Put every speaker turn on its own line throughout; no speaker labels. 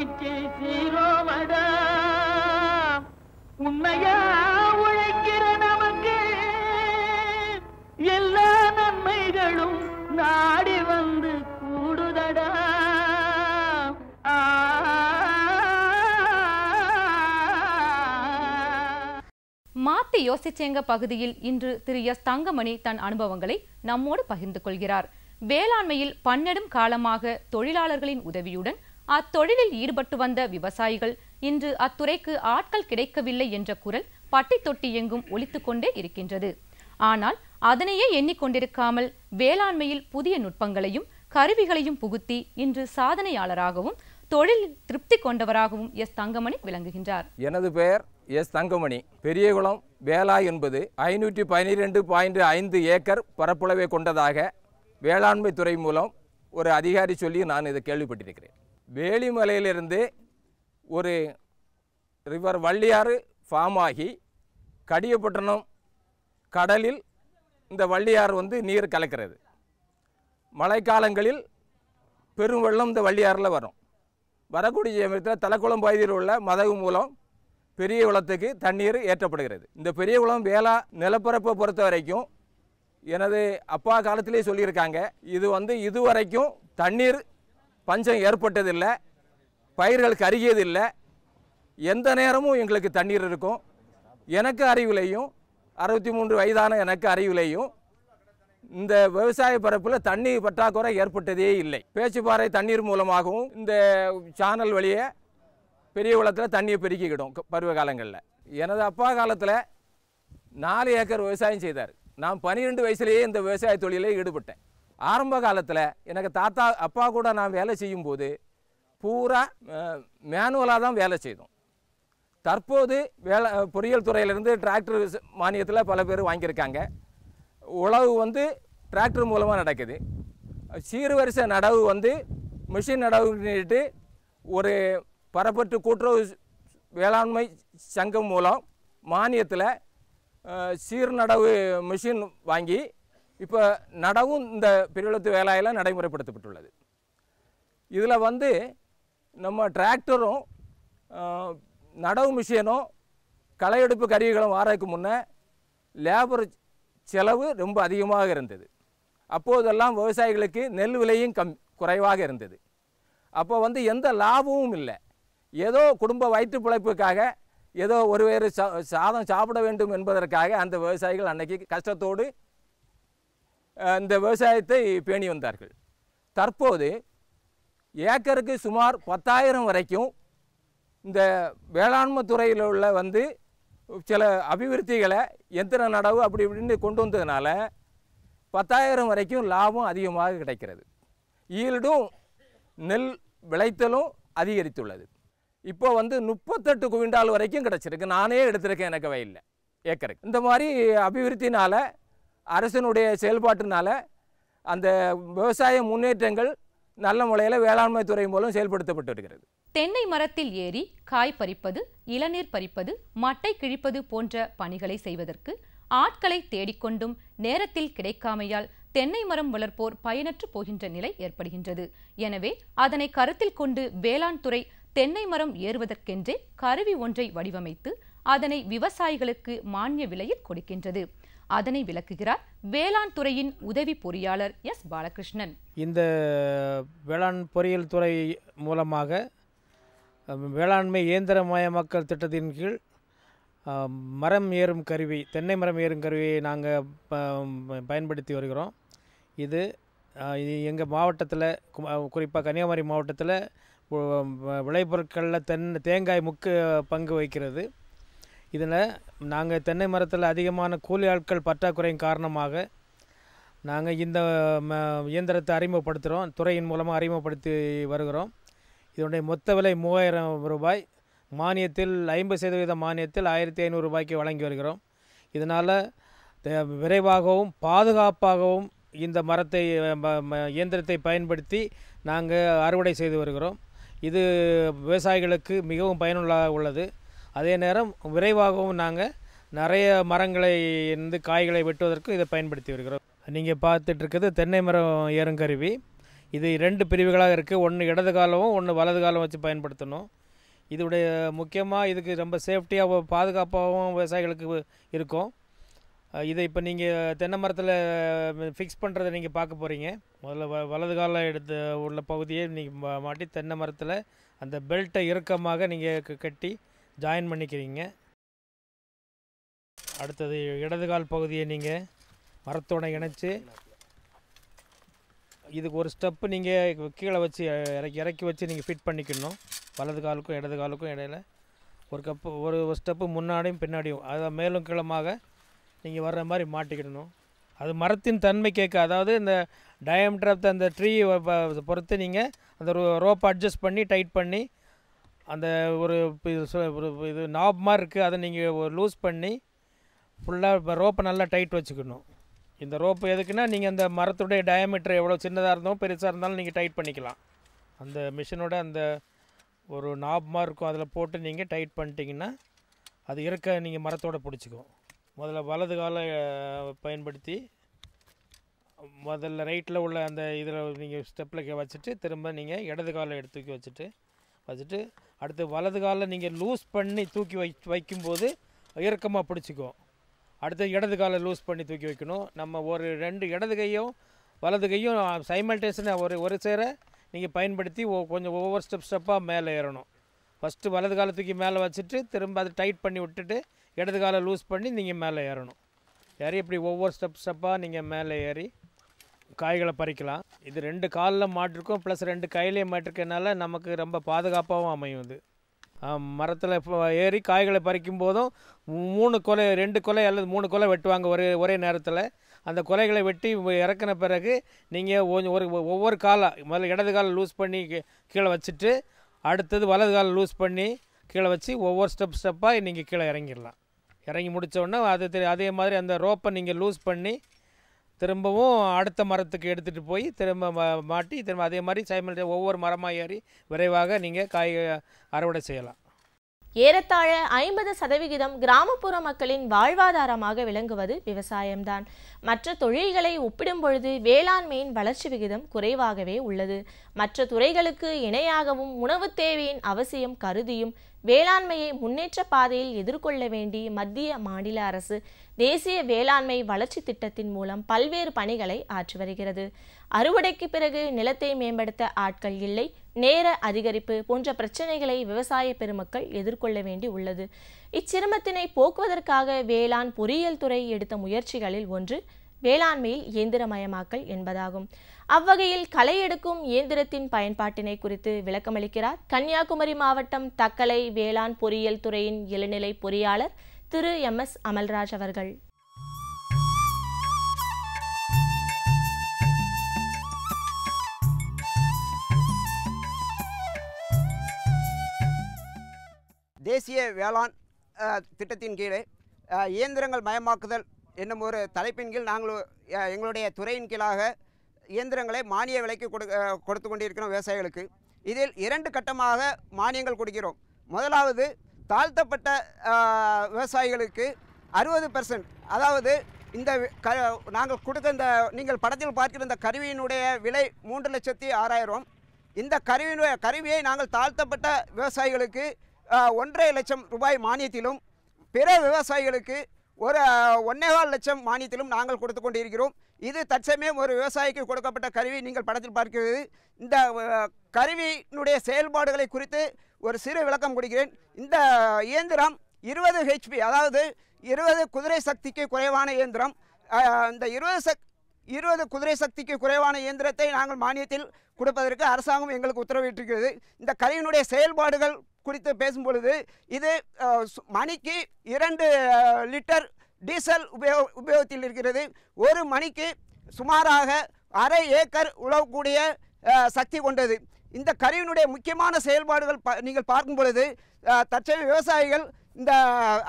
மகிழ்ச்சி சீரோவடா உண்மையா உழைக்கிற நமக்கு எல்லா நன்மைகளும் நாடி வந்து கூடுதடா.
மாத்தி யோசிச்சேங்க பகுதியில் இன்று திரு எஸ் தங்கமணி தன் அனுபவங்களை நம்மோடு பகிர்ந்து கொள்கிறார். வேளாண்மையில் பன்னெடும் காலமாக தொழிலாளர்களின் உதவியுடன் அத்தொழிலில் ஈடுபட்டு வந்த விவசாயிகள் இன்று அத்துறைக்கு ஆட்கள் கிடைக்கவில்லை என்ற குரல் பட்டி தொட்டி எங்கும் ஒலித்துக் கொண்டே இருக்கின்றது. ஆனால் அதனையே எண்ணிக்கொண்டிருக்காமல் வேளாண்மையில் புதிய நுட்பங்களையும் கருவிகளையும் புகுத்தி இன்று சாதனையாளராகவும் தொழில் திருப்தி கொண்டவராகவும் எஸ் தங்கமணி விளங்குகின்றார்.
எனது பெயர் எஸ் தங்கமணி. பெரியகுளம் வேளா என்பது 512.5 ஏக்கர் பரப்பளவை கொண்டதாக வேளாண்மை துறை மூலம் ஒரு அதிகாரி சொல்லி நான் இதை கேள்விப்பட்டிருக்கிறேன். வேலிமலையிலிருந்து ஒரு ரிவர் வள்ளியாறு ஃபார்ம் ஆகி கடியப்பட்டினம் கடலில் இந்த வள்ளியாறு நீர் கலக்கிறது. மழைக்காலங்களில் பெரும் வெள்ளம் இந்த வள்ளியாறில் வரும். வரக்கூடிய சமயத்தில் தலைக்குளம் பகுதியில் உள்ள மதகு மூலம் பெரிய குளத்துக்கு தண்ணீர் ஏற்றப்படுகிறது. இந்த பெரிய குளம் வேளா நிலப்பரப்பை பொறுத்த வரைக்கும் எனது அப்பா காலத்திலே சொல்லியிருக்காங்க, இது இதுவரைக்கும் தண்ணீர் பஞ்சம் ஏற்பட்டதில்லை, பயிர்கள் கருகியதில்லை, எந்த நேரமும் எங்களுக்கு தண்ணீர் இருக்கும். எனக்கு அறிவிலையும் 63 வயதான எனக்கு அறிவிலையும் இந்த விவசாய பரப்பில் தண்ணீர் பற்றாக்குறை ஏற்பட்டதே இல்லை. பேச்சுப்பாறை தண்ணீர் மூலமாகவும் இந்த சானல் வழியே பெரிய குளத்தில் தண்ணியை பெருக்கிக்கிடும் பருவ காலங்களில். எனது அப்பா காலத்தில் 4 ஏக்கர் விவசாயம் செய்தார். நான் 12 வயசுலேயே இந்த விவசாய தொழிலில் ஈடுபட்டேன். ஆரம்ப காலத்தில் எனக்கு அப்பா கூட நான் வேலை செய்யும்போது பூரா மேனுவலாக தான் வேலை செய்தோம். தற்போது பொறியியல் துறையிலிருந்து டிராக்டர் மானியத்தில் பல பேர் வாங்கியிருக்காங்க. உழவு டிராக்டர் மூலமாக நடக்குது. சீர்வரிசை நடவு மிஷின் நடவுன்னுட்டு ஒரு பரப்பற்று கூட்டுறவு வேளாண்மை சங்கம் மூலம் மானியத்தில் சீர் நடவு மிஷின் வாங்கி இப்போ நடவும் இந்த பெரியகுளத்து வேளாயில் நடைமுறைப்படுத்தப்பட்டுள்ளது. இதில் நம்ம டிராக்டரும் நடவு மிஷினும் களை எடுப்பு கருவிகளும் வாரதுக்கு முன்னே லேபர் செலவு ரொம்ப அதிகமாக இருந்தது. அப்போதெல்லாம் விவசாயிகளுக்கு நெல் விலையும் குறைவாக இருந்தது. அப்போ எந்த லாபமும் இல்லை. ஏதோ குடும்ப வயிற்று பிழைப்புக்காக ஏதோ ஒரு வேறு சாதம் சாப்பிட வேண்டும் என்பதற்காக அந்த விவசாயிகள் அன்னைக்கு கஷ்டத்தோடு இந்த விவசாயத்தை பேணி வந்தார்கள். தற்போது ஏக்கருக்கு சுமார் 10,000 வரைக்கும் இந்த வேளாண்மை துறையில் உள்ள சில அபிவிருத்திகளை எந்திர நடவு அப்படி இப்படின்னு கொண்டு வந்ததுனால 10,000 வரைக்கும் லாபம் அதிகமாக கிடைக்கிறது. ஈல்டும் நெல் விளைத்தலும் அதிகரித்துள்ளது. இப்போ 38 குவிண்டால் வரைக்கும் கிடச்சிருக்கு. நானே எடுத்திருக்கேன் எனக்கு வயலில் ஏக்கருக்கு. இந்த மாதிரி அபிவிருத்தினால் அரசினுடைய செயல்பாட்டினால அந்த விவசாய முன்னேற்றங்கள் நல்ல முறையில் வேளாண்மை துறை மூலம் செயல்படுத்தப்பட்டு வருகிறது.
தென்னை மரத்தில் ஏறி காய் பறிப்பது, இளநீர் பறிப்பது, மட்டை கிழிப்பது போன்ற பணிகளை செய்வதற்கு ஆட்களை தேடிக்கொண்டும் நேரத்தில் கிடைக்காமையால் தென்னை மரம் வளர்ப்போர் பயனற்று போகின்ற நிலை ஏற்படுகின்றது. எனவே அதனை கருத்தில் கொண்டு வேளாண் துறை தென்னை மரம் ஏறுவதற்கென்றே கருவி ஒன்றை வடிவமைத்து அதனை விவசாயிகளுக்கு மானிய விலையில் கொடுக்கின்றது. அதனை விளக்குகிறார் வேளாண் துறையின் உதவி பொறியாளர் எஸ் பாலகிருஷ்ணன்.
இந்த வேளாண் பொறியியல் துறை மூலமாக வேளாண்மை இயந்திரமயமாக்கல் திட்டத்தின் கீழ் மரம் ஏறும் கருவி, தென்னை மரம் ஏறும் கருவியை நாங்கள் பயன்படுத்தி வருகிறோம். இது எங்கள் மாவட்டத்தில், குறிப்பாக கன்னியாகுமரி மாவட்டத்தில் விளைபொருட்களில் தேங்காய் முக்கிய பங்கு வகிக்கிறது. இதில் நாங்கள் தென்னை மரத்தில் அதிகமான கூலி ஆட்கள் பற்றாக்குறையின் காரணமாக நாங்கள் இந்த இயந்திரத்தை அறிமுகப்படுத்துகிறோம், துறையின் மூலமாக அறிமுகப்படுத்தி வருகிறோம். இதனுடைய மொத்த விலை 3000 ரூபாய். மானியத்தில் 50% மானியத்தில் 1500 ரூபாய்க்கு வழங்கி வருகிறோம். இதனால் விரைவாகவும் பாதுகாப்பாகவும் இந்த இயந்திரத்தை பயன்படுத்தி நாங்கள் அறுவடை செய்து வருகிறோம். இது விவசாயிகளுக்கு மிகவும் பயனுள்ளதாக உள்ளது. அதே நேரம் விரைவாகவும் நாங்கள் நிறைய மரங்களை காய்களை வெட்டுவதற்கு இதை பயன்படுத்தி வருகிறோம். நீங்கள் பார்த்துட்ருக்கிறது தென்னை மரம் ஏறும் கருவி. இது 2 பிரிவுகளாக இருக்குது. ஒன்று இடது காலமும் ஒன்று வலது காலம் வச்சு பயன்படுத்தணும். இதோடைய முக்கியமாக இதுக்கு ரொம்ப சேஃப்டியாக பாதுகாப்பாகவும் விவசாயிகளுக்கு இருக்கும். இதை இப்போ நீங்கள் தென்னை மரத்தில் ஃபிக்ஸ் பண்ணுறதை நீங்கள் பார்க்க போகிறீங்க. முதல்ல வலது காலம் எடுத்து உள்ள பகுதியை நீங்கள் மாட்டி தென்னை மரத்தில் அந்த பெல்ட்டை இறுக்கமாக நீங்கள் கட்டி ஜாயின் பண்ணிக்கிறீங்க. அடுத்தது இடது கால் பகுதியை நீங்கள் மரத்தோட இணைச்சி இதுக்கு ஒரு ஸ்டெப்பு நீங்கள் கீழே வச்சு இறக்கி வச்சு நீங்கள் ஃபிட் பண்ணிக்கணும். வலது காலுக்கும் இடது காலுக்கும் இடையில் ஒரு ஸ்டெப்பு முன்னாடியும் பின்னாடியும் அதை மேலும் கீழமாக நீங்கள் வர்ற மாதிரி மாட்டிக்கிடணும். அது மரத்தின் தன்மை கேட்க, அதாவது இந்த டயமீட்டர் ஆஃப் அந்த ட்ரீ பொறுத்து நீங்கள் அந்த ரோப்பை அட்ஜஸ்ட் பண்ணி டைட் பண்ணி அந்த ஒரு இது நாப் மாதிரி இருக்குது, அதை நீங்கள் ஒரு லூஸ் பண்ணி ஃபுல்லாக ரோப்பை நல்லா டைட் வச்சுக்கணும். இந்த ரோப்பு எதுக்குன்னா நீங்கள் அந்த மரத்துடைய டயமீட்டர் எவ்வளோ சின்னதாக இருந்தாலும் பெருசாக இருந்தாலும் நீங்கள் டைட் பண்ணிக்கலாம். அந்த மிஷினோட அந்த ஒரு நாப் மாதிரி இருக்கும், அதில் போட்டு நீங்கள் டைட் பண்ணிட்டீங்கன்னா அது இருக்க நீங்கள் மரத்தோடு பிடிச்சிக்கும். முதல்ல வலது காலை பயன்படுத்தி முதல்ல ரைட்டில் உள்ள அந்த இதில் நீங்கள் ஸ்டெப்பில் வச்சுட்டு திரும்ப நீங்கள் இடது காலை எடுத்து வச்சுட்டு அடுத்து வலது காலில் நீங்கள் லூஸ் பண்ணி தூக்கி வைக்கும்போது இறுக்கமாக பிடிச்சிக்கும். அடுத்து இடது காலை லூஸ் பண்ணி தூக்கி வைக்கணும். நம்ம ஒரு 2 இடது கையும் வலது கையும் சைமல்டேஷனாக ஒரு சேர நீங்கள் பயன்படுத்தி கொஞ்சம் ஒவ்வொரு ஸ்டெப்பாக மேலே ஏறணும். ஃபஸ்ட்டு வலது காலை தூக்கி மேலே வச்சுட்டு திரும்ப அதை டைட் பண்ணி விட்டுட்டு இடது காலை லூஸ் பண்ணி நீங்கள் மேலே ஏறணும். ஏறி இப்படி ஒவ்வொரு ஸ்டெப்பாக நீங்கள் மேலே ஏறி காய்களை பறிக்கலாம். இது 2 காலில் மாட்டிருக்கும் ப்ளஸ் 2 கையிலையும் மாட்டிருக்கனால நமக்கு ரொம்ப பாதுகாப்பாகவும் அமையும். இது மரத்தில் ஏறி காய்களை பறிக்கும் போதும் 2 கொலை அல்லது 3 கொலை வெட்டுவாங்க ஒரே நேரத்தில். அந்த கொலைகளை வெட்டி இறக்கின பிறகு நீங்கள் ஒவ்வொரு காலாக முதல்ல இடது காலை லூஸ் பண்ணி கீழே வச்சுட்டு அடுத்தது வலது காலை லூஸ் பண்ணி கீழே வச்சு ஒவ்வொரு ஸ்டெப்பாக நீங்கள் கீழே இறங்கிடலாம். இறங்கி முடித்தோடனே அதே மாதிரி அந்த ரோப்பை நீங்கள் லூஸ் பண்ணி திரும்பவும் அடுத்த மரத்துக்கு எடுத்துகிட்டு போய் திரும்ப மாட்டி திரும்ப அதே மாதிரி சைமல்டே ஒவ்வொரு மரமாக ஏறி விரைவாக நீங்கள் காய் அறுவடை செய்யலாம்.
ஏறத்தாழ 50% கிராமப்புற மக்களின் வாழ்வாதாரமாக விளங்குவது விவசாயம்தான். மற்ற தொழில்களை ஒப்பிடும் பொழுது வேளாண்மையின் வளர்ச்சி விகிதம் குறைவாகவே உள்ளது. மற்ற துறைகளுக்கு இணையாகவும் உணவு தேவையின் அவசியம் கருதியும் வேளாண்மையை முன்னேற்ற பாதையில் எதிர்கொள்ள வேண்டி மத்திய மாநில அரசு தேசிய வேளாண்மை வளர்ச்சி திட்டத்தின் மூலம் பல்வேறு பணிகளை ஆற்றி வருகிறது. அறுவடைக்கு பிறகு நிலத்தை மேம்படுத்த ஆட்கள் இல்லை, நேர அதிகரிப்பு போன்ற பிரச்சனைகளை விவசாய பெருமக்கள் எதிர்கொள்ள வேண்டி உள்ளது. இச்சிரமத்தினை போக்குவதற்காக வேளாண் பொறியியல் துறை எடுத்த முயற்சிகளில் ஒன்று வேளாண்மையில் இயந்திரமயமாக்கல் என்பதாகும். அவ்வகையில் களை எடுக்கும் இயந்திரத்தின் பயன்பாட்டினை குறித்து விளக்கமளிக்கிறார் கன்னியாகுமரி மாவட்டம் தக்கலை வேளாண் பொறியியல் துறையின் இளநிலை பொறியாளர் திரு MS அமல்ராஜ் அவர்கள்.
தேசிய வேளாண் திட்டத்தின் கீழே இயந்திரங்கள் மயமாக்குதல் என்னும் ஒரு தலைப்பின் கீழ் நாங்கள் எங்களுடைய துறையின் கீழாக இயந்திரங்களை மானிய விலைக்கு கொடுத்து கொண்டிருக்கிறோம் விவசாயிகளுக்கு. இதில் 2 கட்டமாக மானியங்கள் கொடுக்கிறோம். முதலாவது தாழ்த்தப்பட்ட விவசாயிகளுக்கு 60%, அதாவது இந்த நாங்கள் கொடுக்க இந்த நீங்கள் படத்தில் பார்க்கிற இந்த கருவியினுடைய விலை 3,06,000. இந்த கருவியை நாங்கள் தாழ்த்தப்பட்ட விவசாயிகளுக்கு 1,50,000 ரூபாய் மானியத்திலும் பிற விவசாயிகளுக்கு 1,25 லட்சம் மானியத்திலும் நாங்கள் கொடுத்து கொண்டிருக்கிறோம். இது தற்சமயம் ஒரு விவசாயிக்கு கொடுக்கப்பட்ட கருவி நீங்கள் படத்தில் பார்க்கிறது. இந்த கருவியினுடைய செயல்பாடுகளை குறித்து ஒரு சிறு விளக்கம் கொடுக்கிறேன். இந்த இயந்திரம் 20 HP, அதாவது 20 குதிரை சக்திக்கு குறைவான இயந்திரம். இந்த 20 குதிரை சக்திக்கு குறைவான இயந்திரத்தை நாங்கள் மானியத்தில் கொடுப்பதற்கு அரசாங்கம் எங்களுக்கு உத்தரவிட்டிருக்கிறது. இந்த கருவியினுடைய செயல்பாடுகள் குறித்து பேசும்பொழுது இது மணிக்கு 2 லிட்டர் டீசல் உபயோகத்தில் இருக்கிறது. ஒரு மணிக்கு சுமாராக 1/2 ஏக்கர் உழவக்கூடிய சக்தி கொண்டது. இந்த கருவியினுடைய முக்கியமான செயல்பாடுகள் நீங்கள் பார்க்கும் பொழுது தற்சமய விவசாயிகள் இந்த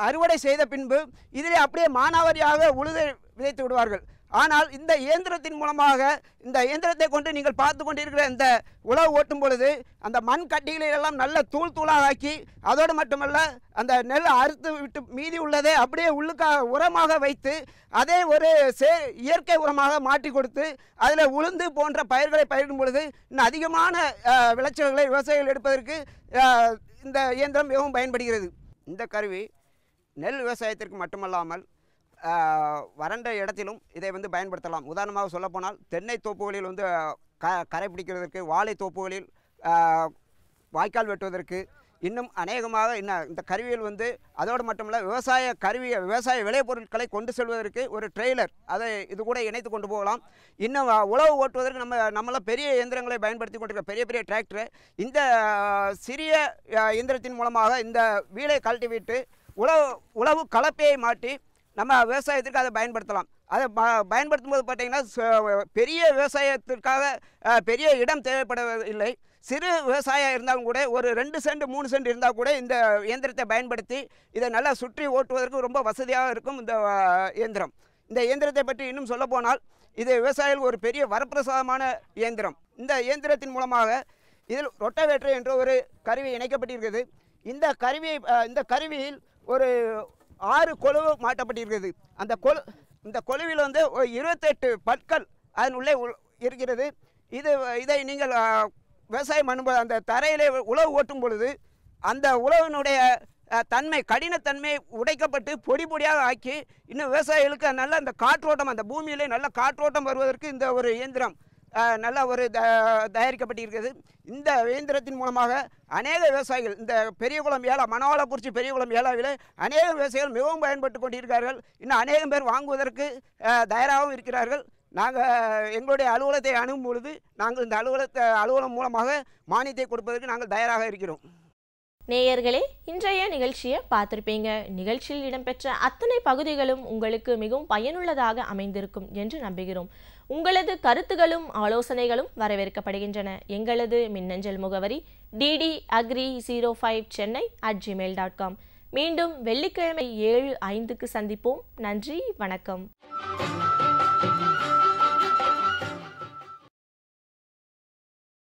அறுவடை செய்த பின்பு இதிலே அப்படியே மானாவாரியாக உழுது விதைத்து விடுவார்கள். ஆனால் இந்த இயந்திரத்தின் மூலமாக இந்த இயந்திரத்தை கொண்டு நீங்கள் பார்த்து கொண்டிருக்கிற இந்த உழவு ஓட்டும் பொழுது அந்த மண் கட்டிகளை எல்லாம் நல்ல தூள் தூளாக ஆக்கி அதோடு மட்டுமல்ல அந்த நெல் அறுத்து விட்டு மீதி உள்ளதை அப்படியே உள்ளுக்காக உரமாக வைத்து அதே ஒரு இயற்கை உரமாக மாற்றி கொடுத்து அதில் உளுந்து போன்ற பயிர்களை பயிரிடும் பொழுது இன்னும் அதிகமான விளைச்சல்களை விவசாயிகள் எடுப்பதற்கு இந்த இயந்திரம் மிகவும் பயன்படுகிறது. இந்த கருவி நெல் விவசாயத்திற்கு மட்டுமல்லாமல் வறண்ட இடத்திலும் இதை வந்து பயன்படுத்தலாம். உதாரணமாக சொல்லப்போனால் தென்னை தோப்புகளில் வந்து கரை பிடிக்கிறதற்கு, வாழை தோப்புகளில் வாய்க்கால் வெட்டுவதற்கு, இன்னும் அநேகமாக இந்த கருவியில் வந்து அதோடு மட்டுமல்ல விவசாய விளைபொருட்களை கொண்டு செல்வதற்கு ஒரு ட்ரெய்லர் அதை இது கூட இணைத்து கொண்டு போகலாம். இன்னும் உழவு ஓட்டுவதற்கு நம்மளாம் பெரிய இயந்திரங்களை பயன்படுத்தி கொண்டிருக்கிற பெரிய பெரிய டிராக்டர் இந்த சிறிய இயந்திரத்தின் மூலமாக இந்த வீலை கழட்டிவிட்டு உழவு கலப்பையை மாட்டி நம்ம விவசாயத்திற்கு அதை பயன்படுத்தலாம். அதை பயன்படுத்தும் போது பார்த்திங்கன்னா பெரிய விவசாயத்திற்காக பெரிய இடம் தேவைப்படவில்லை. சிறு விவசாயம் இருந்தாலும் கூட ஒரு 2 சென்ட் 3 சென்ட் இருந்தால் கூட இந்த இயந்திரத்தை பயன்படுத்தி இதை நல்லா சுற்றி ஓட்டுவதற்கு ரொம்ப வசதியாக இருக்கும் இந்த இயந்திரம். இந்த இயந்திரத்தை பற்றி இன்னும் சொல்ல போனால் இது விவசாயிகள் ஒரு பெரிய வரப்பிரசாதமான இயந்திரம். இந்த இயந்திரத்தின் மூலமாக இதில் ரொட்டவேட்டர் என்ற ஒரு கருவி இணைக்கப்பட்டிருக்கிறது. இந்த கருவியில் ஒரு 6 கொழுவு மாட்டப்பட்டிருக்கிறது. இந்த கொழுவில் வந்து 28 பற்கள் அதன் உள்ளே இருக்கிறது. இதை நீங்கள் விவசாயம் பண்ணும்போது அந்த தரையிலே உழவு ஓட்டும் பொழுது அந்த உழவினுடைய கடினத்தன்மை உடைக்கப்பட்டு பொடி பொடியாக ஆக்கி இன்னும் விவசாயிகளுக்கு நல்ல அந்த காற்றோட்டம், அந்த பூமியிலே நல்ல காற்றோட்டம் வருவதற்கு இந்த ஒரு இயந்திரம் நல்ல ஒரு தயாரிக்கப்பட்டிருக்கிறது. இந்த இயந்திரத்தின் மூலமாக அநேக விவசாயிகள் இந்த பெரியகுளம் ஏலா, மணவாளக்குறிச்சி பெரியகுளம் ஏலாவில் அநேக விவசாயிகள் மிகவும் பயன்பட்டு கொண்டிருக்கிறார்கள். இன்னும் அநேகம் பேர் வாங்குவதற்கு தயாராகவும் இருக்கிறார்கள். நாங்கள் எங்களுடைய அலுவலகத்தை அணுகும் பொழுது நாங்கள் இந்த அலுவலகம் மூலமாக மானியத்தை கொடுப்பதற்கு நாங்கள் தயாராக இருக்கிறோம்.
நேயர்களே, இன்றைய நிகழ்ச்சியை பார்த்திருப்பீங்க. நிகழ்ச்சியில் இடம்பெற்ற அத்தனை பகுதிகளும் உங்களுக்கு மிகவும் பயனுள்ளதாக அமைந்திருக்கும் என்று நம்புகிறோம். உங்களது கருத்துகளும் ஆலோசனைகளும் வரவேற்கப்படுகின்றன. எங்களது மின்னஞ்சல் முகவரி dd@agri05chennai@gmail.com. மீண்டும் வெள்ளிக்கிழமை 7:05க்கு சந்திப்போம். நன்றி, வணக்கம்.